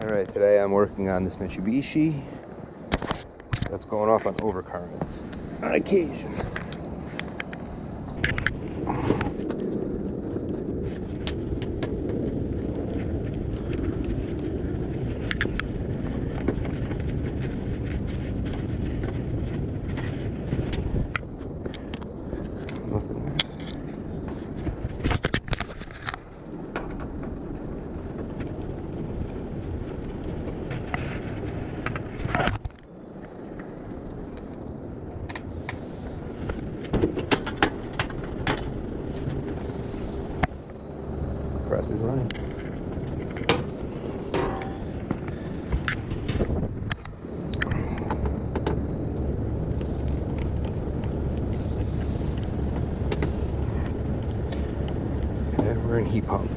Alright, today I'm working on this Mitsubishi that's going off on overcurrent on occasion. Nothing there. Compressor's running. And we're in heat pump.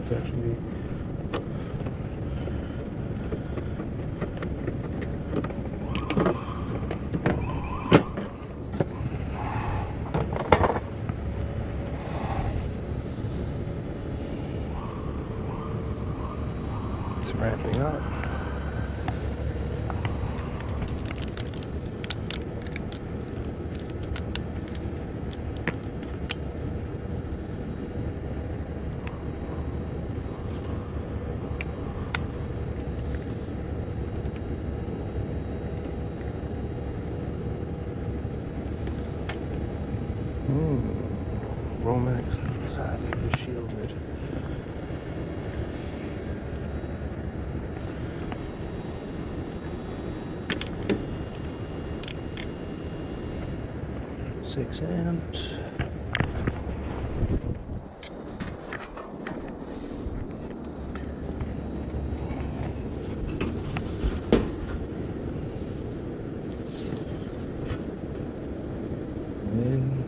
That's actually it's ramping up. Romex is shielded. Six amps. In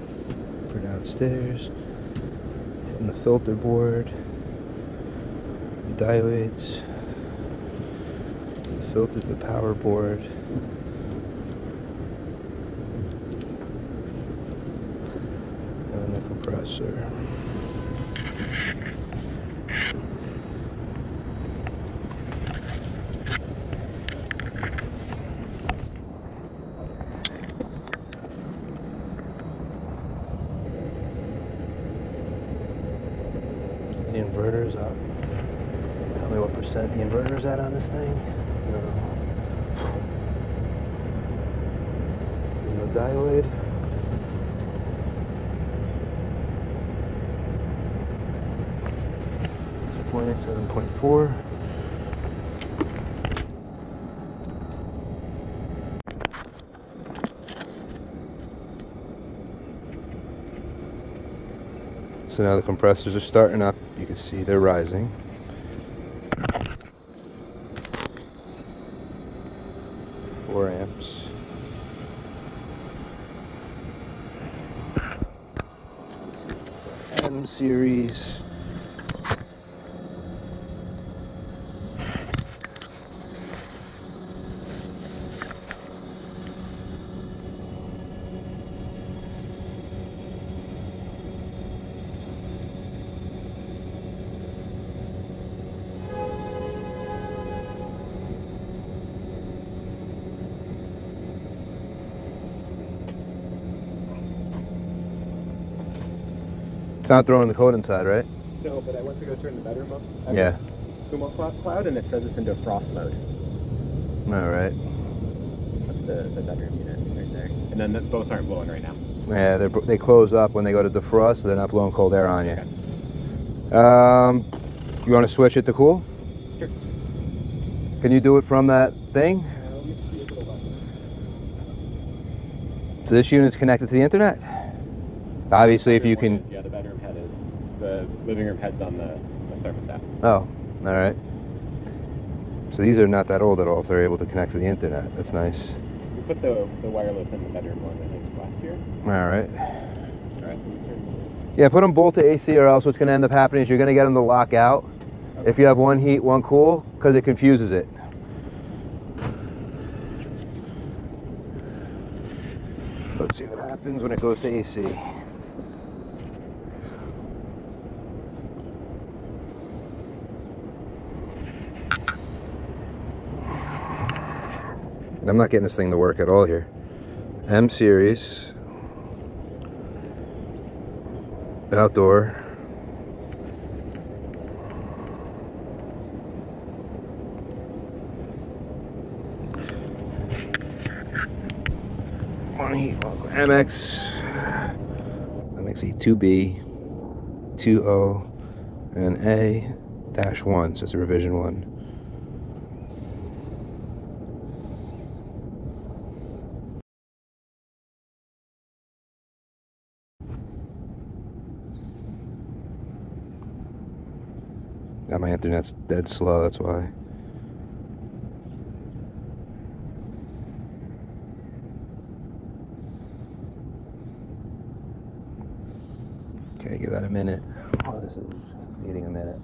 for downstairs. Hitting the filter board. Diodes. The filter to the power board. And the compressor. The inverter's up. So tell me what percent the inverter's at on this thing. No diode. It's 7.4. So now the compressors are starting up. You can see they're rising. Four amps. M series. It's not throwing the code inside, right? No, but I went to go turn the bedroom up. Yeah. Kumo cloud, and it says it's into frost mode. All right. That's the bedroom unit right there. And then both aren't blowing right now. Yeah, they close up when they go to defrost, so they're not blowing cold air on you. Okay. You want to switch it to cool? Sure. Can you do it from that thing? Let me see if it'll work. So this unit's connected to the internet? Obviously, if you can... Yeah, the bedroom head is. The living room head's on the thermostat. Oh, all right. So these are not that old at all if they're able to connect to the internet. That's nice. We put the wireless in the bedroom one, I think, last year. All right. All right, so we turn... Yeah, put them both to AC, or else what's going to end up happening is you're going to get them to lock out. Okay. If you have one heat, one cool, because it confuses it. Let's see what happens when it goes to AC. I'm not getting this thing to work at all here. M series. Outdoor. One heat, MX. MXE 2B, 2O, and A-1. So it's a revision 1. My internet's dead slow, that's why. Okay, give that a minute. Oh, this is needing a minute.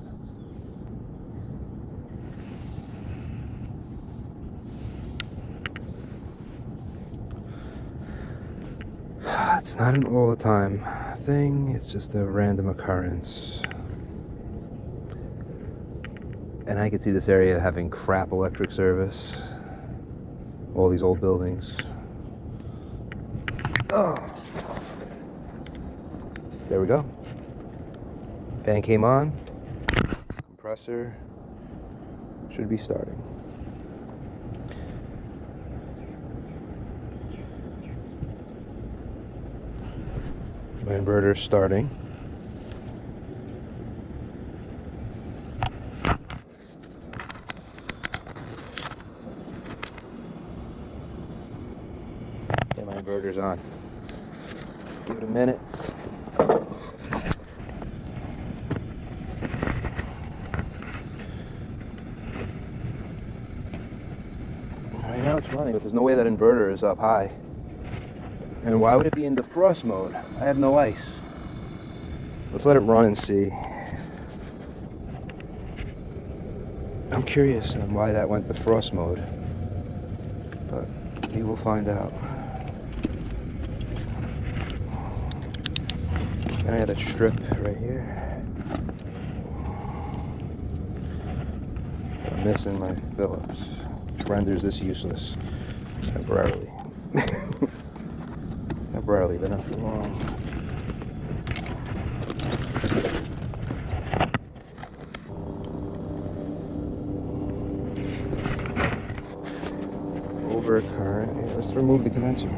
It's not an all the time thing, it's just a random occurrence. And I could see this area having crap electric service. All these old buildings. Oh. There we go. Fan came on. Compressor should be starting. My inverter's starting. Yeah, my inverter's on. Give it a minute. Right now it's running, but there's no way that inverter is up high. And why would it be in defrost mode? I have no ice. Let's let it run and see. I'm curious on why that went defrost mode, but we will find out. And I have that strip right here. I'm missing my Phillips, which renders this useless temporarily. Temporarily, but not for long. OverCurrent. Yeah, let's remove the condenser.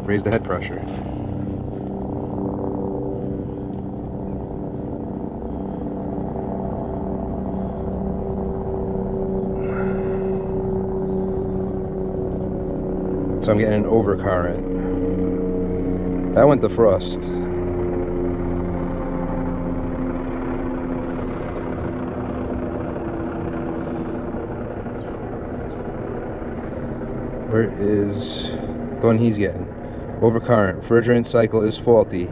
Raise the head pressure. So I'm getting an OverCurrent. That went to frost. Where is the one he's getting? OverCurrent. Refrigerant cycle is faulty.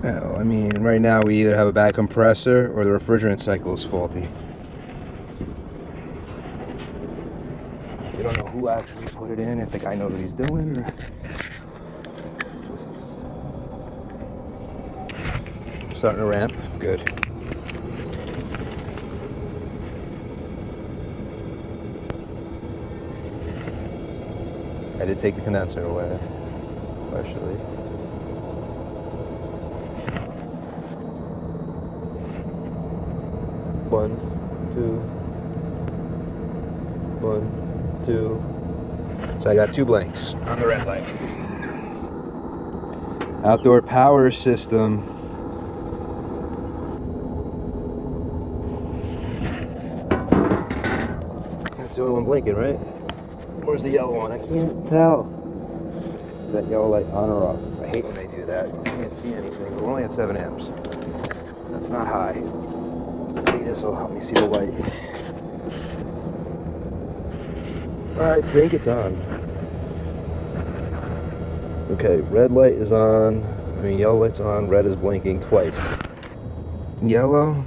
No, I mean, right now we either have a bad compressor or the refrigerant cycle is faulty. We don't know who actually put it in, if the guy knows what he's doing, or... Starting to ramp. Good. I did take the condenser away, partially. One, two. One, two. So I got 2 blanks on the red light. Outdoor power system. That's the only one blinking, right? Where's the yellow one? I can't tell. Is that yellow light on or off? I hate when they do that. I can't see anything. We're only at 7 amps. That's not high. Maybe this will help me see the light. I think it's on. Okay, red light is on. I mean, yellow light's on. Red is blinking twice. Yellow.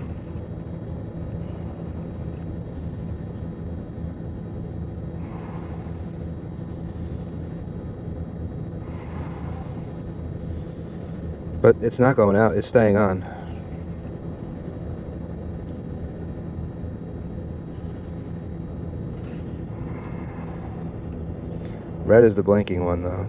But it's not going out, it's staying on. Red is the blinking one though.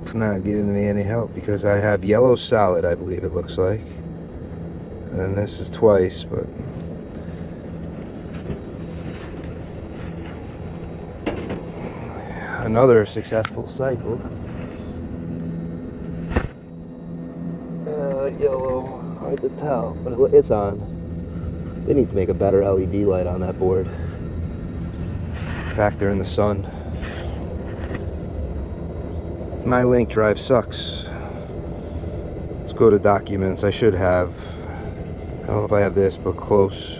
It's not giving me any help because I have yellow solid, I believe it looks like. And this is twice, but another successful cycle. Yellow, hard to tell, but it's on. They need to make a better LED light on that board. Factor in the sun. My link drive sucks. Let's go to documents. I should have. I don't know if I have this, but close.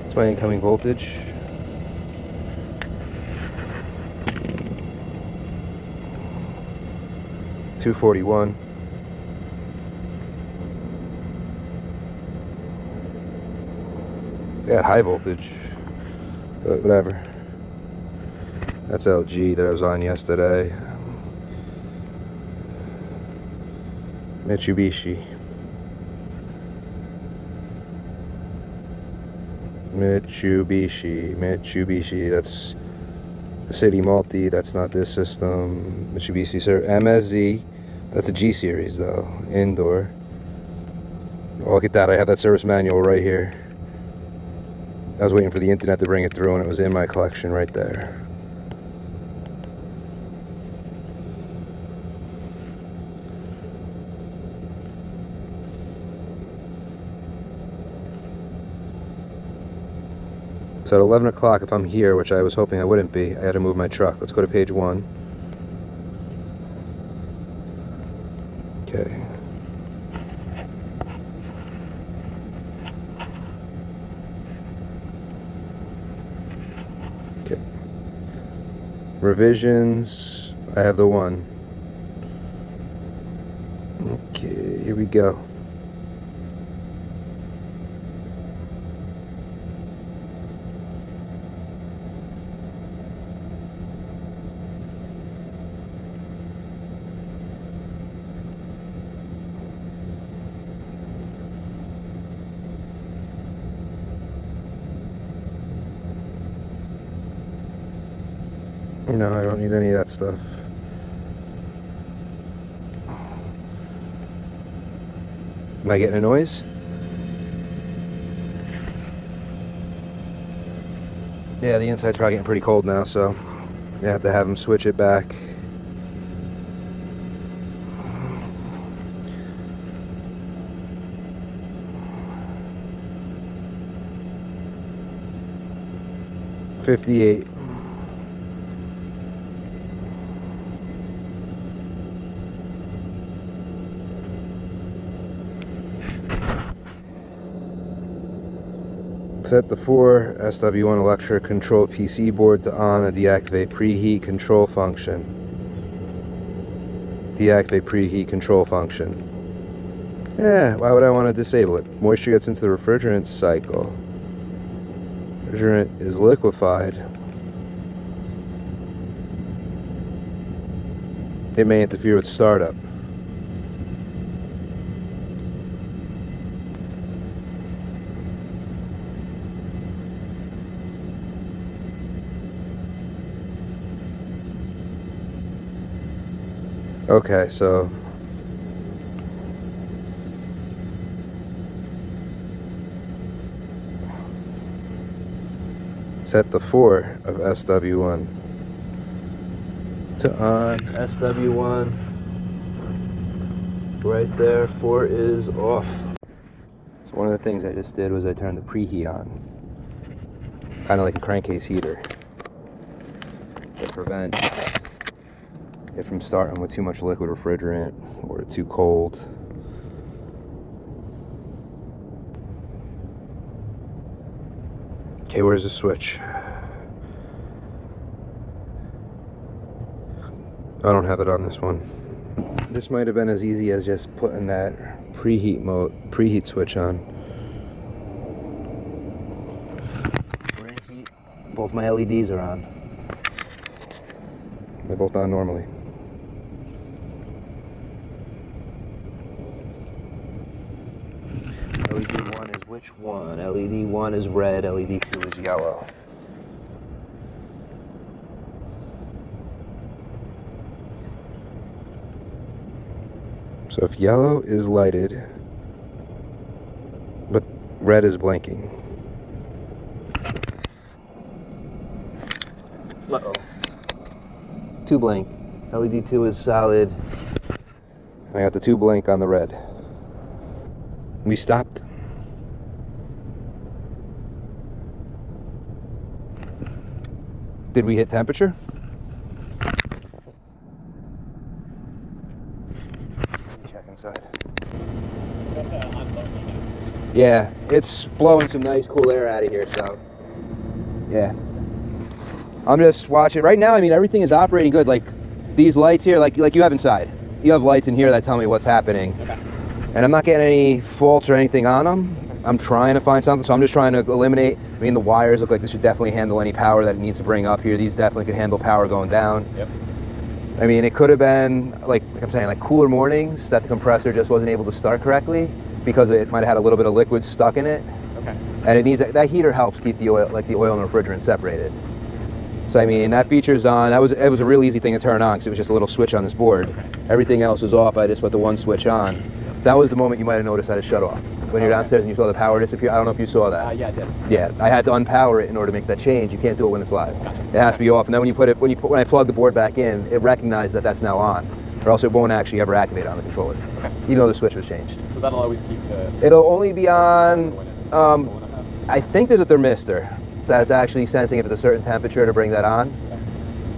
It's my incoming voltage. $241. They had high voltage, but whatever. That's LG that I was on yesterday. Mitsubishi. That's the City Multi. That's not this system. Mitsubishi MSZ. That's a G series though. Indoor. Oh, look at that. I have that service manual right here. I was waiting for the internet to bring it through and it was in my collection right there. So at 11 o'clock, if I'm here, which I was hoping I wouldn't be, I had to move my truck. Let's go to page 1. Okay. Okay. Revisions, I have the 1. Okay, here we go. No, I don't need any of that stuff. Am I getting a noise? Yeah, the inside's probably getting pretty cold now, so I have to have them switch it back. $58. Set the 4 SW1 electric control PC board to on and deactivate preheat control function. Deactivate preheat control function. Yeah, why would I want to disable it? Moisture gets into the refrigerant cycle. Refrigerant is liquefied. It may interfere with startup. Okay, so set the 4 of SW1 to on. SW1 right there. 4 is off. So one of the things I just did was I turned the preheat on, kind of like a crankcase heater, to prevent it from starting with too much liquid refrigerant or too cold. Okay, where's the switch? I don't have it on this one. This might have been as easy as just putting that preheat switch on. We're in heat. Both my LEDs are on. They're both on normally. LED 1 is which one? LED 1 is red, LED 2 is yellow. So if yellow is lighted, but red is blinking. Uh-oh. 2 blink. LED 2 is solid. I got the 2 blink on the red. We stopped. Did we hit temperature? Check inside. Yeah, it's blowing some nice cool air out of here, so yeah. I'm just watching right now. I mean, everything is operating good. Like these lights here, like you have inside. You have lights in here that tell me what's happening. Okay. And I'm not getting any faults or anything on them. I'm trying to find something, so I'm just trying to eliminate. I mean, the wires look like this should definitely handle any power that it needs to bring up here. These definitely could handle power going down. Yep. I mean, it could have been, like I'm saying, like cooler mornings that the compressor just wasn't able to start correctly because it might have had a little bit of liquid stuck in it. Okay. And it needs, that heater helps keep the oil, like the oil and refrigerant separated. So I mean, that feature's on. It was a real easy thing to turn on because it was just a little switch on this board. Okay. Everything else was off. I just put the one switch on. Yep. That was the moment you might have noticed that it shut off. When you're downstairs and you saw the power disappear. I don't know if you saw that. Yeah, I did. Yeah, I had to unpower it in order to make that change. You can't do it when it's live. Gotcha. It has to be off. And then when I plug the board back in, it recognizes that that's now on, or else it won't actually ever activate on the controller. Okay. Even though the switch was changed. So that'll always keep the. It'll only be on. I think there's a thermistor that's actually sensing if it's a certain temperature to bring that on. Okay.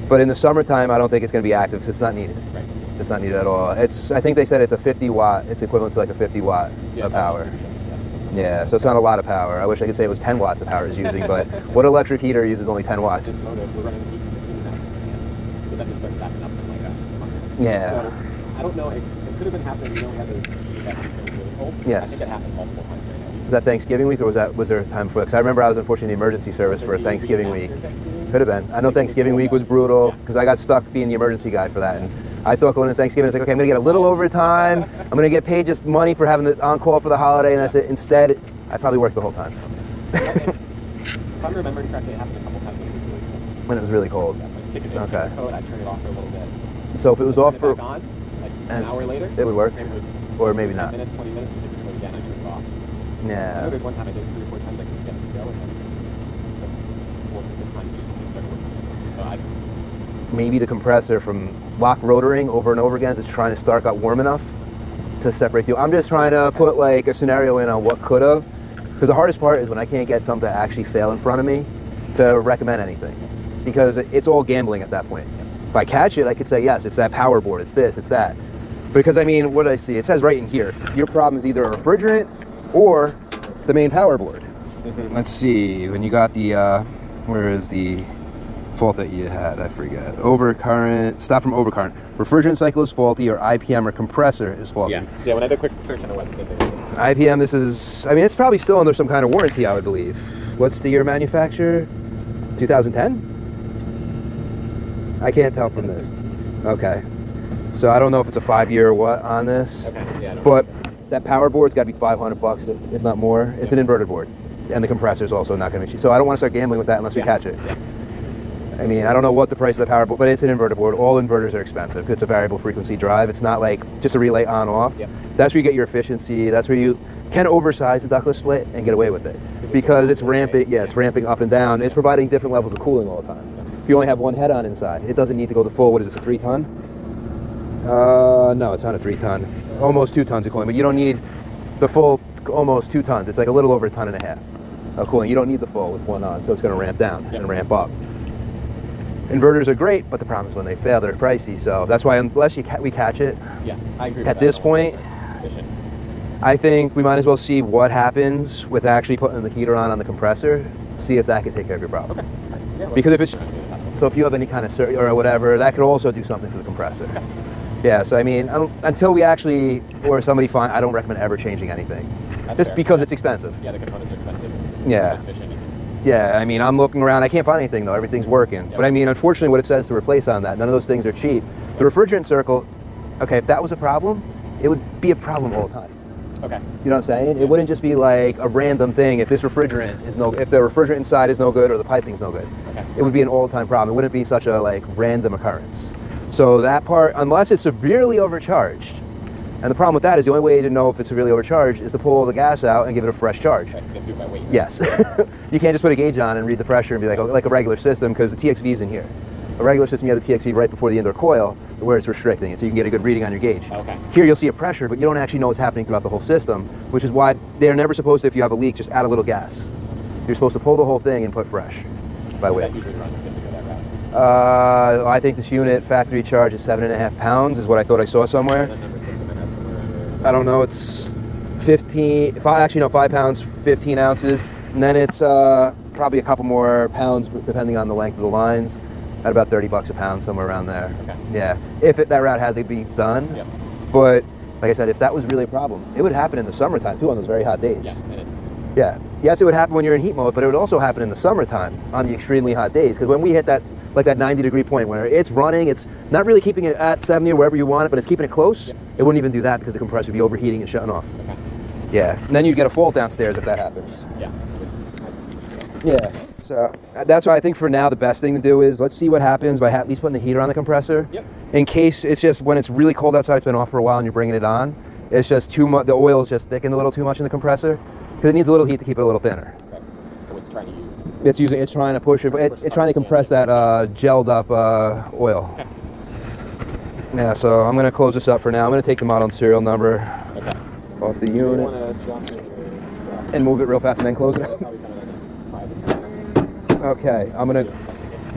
But in the summertime, I don't think it's going to be active because it's not needed. Right. It's not needed at all. I think they said it's a 50 watt. It's equivalent to like a 50 watt of power. Yeah, so it's not a lot of power. I wish I could say it was 10 watts of power it's using, but what electric heater uses only 10 watts? This motive, we're running heat consuming that again. But then it started backing up in like a month. Yeah. So I don't know. It could have been happening. You know, we had those really cold. Yes. I think it happened multiple times right now. Was that Thanksgiving week, or was there a time before? Because I remember I was unfortunately in the emergency service for Thanksgiving week. Could have been. I know Thanksgiving week was brutal because I got stuck being the emergency guy for that. And I thought going to Thanksgiving, I was like, okay, I'm going to get a little overtime. I'm going to get paid just money for having the on-call for the holiday. And I said, instead, I probably worked the whole time. If I'm remembering correctly, it happened a couple times when it was really cold. Yeah, okay. I turned it off for a little bit. So if it was off for on, like an hour later, it would work. Or maybe 10 not. minutes, 20 minutes, and then again, I turned it off. Yeah. I know there's one time I did 3 or 4 times I couldn't get it to go, and then just started working. So maybe the compressor from lock rotoring over and over again is trying to start got warm enough to separate the. I'm just trying to put like a scenario in on what could have, because the hardest part is when I can't get something to actually fail in front of me to recommend anything, because it's all gambling at that point. If I catch it, I could say yes, it's that power board, it's this, it's that. Because I mean, what did I see? It says right in here, your problem is either a refrigerant or the main power board. Mm-hmm. Let's see, when you got the, where is the fault that you had? I forget. OverCurrent, stop from OverCurrent. Refrigerant cycle is faulty, or IPM or compressor is faulty. Yeah, when I did a quick search on the website. IPM, this is, I mean, it's probably still under some kind of warranty, I would believe. What's the year manufacture? 2010? I can't tell from this. Okay. So I don't know if it's a 5-year or what on this. Okay, yeah. But that power board's got to be $500, if not more. It's an inverted board. And the compressor's also not going to be cheap. So I don't want to start gambling with that unless we catch it. I mean, I don't know what the price of the power board, but it's an inverter board. All inverters are expensive. It's a variable frequency drive. It's not like just a relay on off. Yep. That's where you get your efficiency. That's where you can oversize the ductless split and get away with it because it's ramping. Yeah, it's ramping up and down. It's providing different levels of cooling all the time. If you only have one head on inside, it doesn't need to go the full. What is this? A 3 ton? No, it's not a 3 ton. Almost 2 tons of cooling, but you don't need the full. Almost 2 tons. It's like a little over 1.5 tons of cooling. You don't need the full with one on, so it's going to ramp down and ramp up. Inverters are great, but the problem is when they fail, they're pricey. So that's why unless we catch it, yeah, I agree. At this point, I think we might as well see what happens with actually putting the heater on the compressor. See if that could take care of your problem. Okay. Yeah, because if it's so, if you have any kind of or whatever, that could also do something to the compressor. Okay. Yeah. So I mean, until we actually or somebody find, I don't recommend ever changing anything, just fair. Because it's expensive. Yeah, the components are expensive. Yeah. Yeah, I mean, I'm looking around. I can't find anything, though. Everything's working. Yep. But, I mean, unfortunately, what it says to replace on that, none of those things are cheap. The refrigerant circle, okay, if that was a problem, it would be a problem all the time. Okay. You know what I'm saying? It wouldn't just be like a random thing if this refrigerant is if the refrigerant inside is no good or the piping's no good. Okay. It would be an all-the-time problem. It wouldn't be such a, like, random occurrence. So that part, unless it's severely overcharged, and the problem with that is the only way to know if it's severely overcharged is to pull the gas out and give it a fresh charge. Right, 'cause they do it by weight, right? Yes. You can't just put a gauge on and read the pressure and be like a regular system, because the TXV is in here. A regular system, you have the TXV right before the indoor coil where it's restricting it, so you can get a good reading on your gauge. Okay. Here you'll see a pressure, but you don't actually know what's happening throughout the whole system, which is why they're never supposed to, if you have a leak, just add a little gas. You're supposed to pull the whole thing and put fresh by weight. Is that usually around 50 go that route? I think this unit factory charge is 7.5 pounds is what I thought I saw somewhere. I don't know, it's 5 pounds, 15 ounces, and then it's probably a couple more pounds depending on the length of the lines, at about 30 bucks a pound, somewhere around there. Okay. Yeah, if that route had to be done. Yep. But like I said, if that was really a problem, it would happen in the summertime too on those very hot days. Yeah, and it's... Yeah, yes, it would happen when you're in heat mode, but it would also happen in the summertime on the extremely hot days, because when we hit that, like that 90-degree point where it's running, it's not really keeping it at 70 or wherever you want it, but it's keeping it close. Yep. It wouldn't even do that because the compressor would be overheating and shutting off. Okay. Yeah, and then you'd get a fault downstairs if that happens. Yeah. Yeah, so that's why I think for now the best thing to do is let's see what happens by at least putting the heater on the compressor. Yep. In case it's just when it's really cold outside, it's been off for a while and you're bringing it on, it's just too much, the oil is just thickened a little too much in the compressor, because it needs a little heat to keep it a little thinner. Okay. So it's trying to use... It's trying to push it, it's trying to compress that gelled up oil. Okay. Yeah, so I'm going to close this up for now. I'm going to take the model and serial number off the unit and move it real fast and then close it. Okay, I'm going to,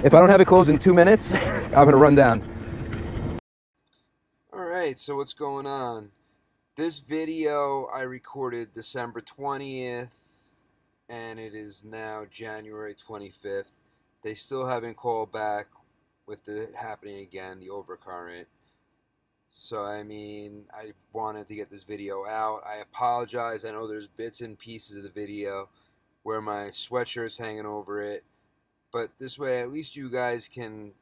if I don't have it closed in 2 minutes, I'm going to run down. Alright, so what's going on? This video I recorded December 20th, and it is now January 25th. They still haven't called back with it happening again, the overcurrent. So, I mean, I wanted to get this video out. I apologize. I know there's bits and pieces of the video where my sweatshirt's hanging over it. But this way, at least you guys can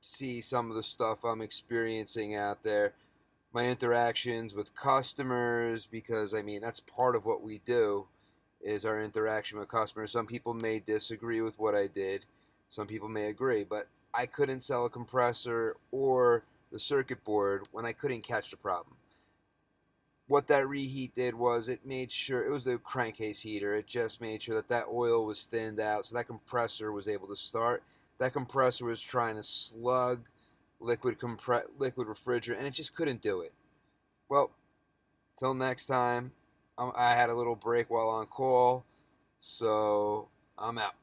see some of the stuff I'm experiencing out there. My interactions with customers, because, I mean, that's part of what we do, is our interaction with customers. Some people may disagree with what I did. Some people may agree. But I couldn't sell a compressor or the circuit board when I couldn't catch the problem. What that reheat did was it made sure, it was the crankcase heater, it just made sure that that oil was thinned out so that compressor was able to start. That compressor was trying to slug liquid refrigerant, and it just couldn't do it. Well, till next time, I had a little break while on call, so I'm out.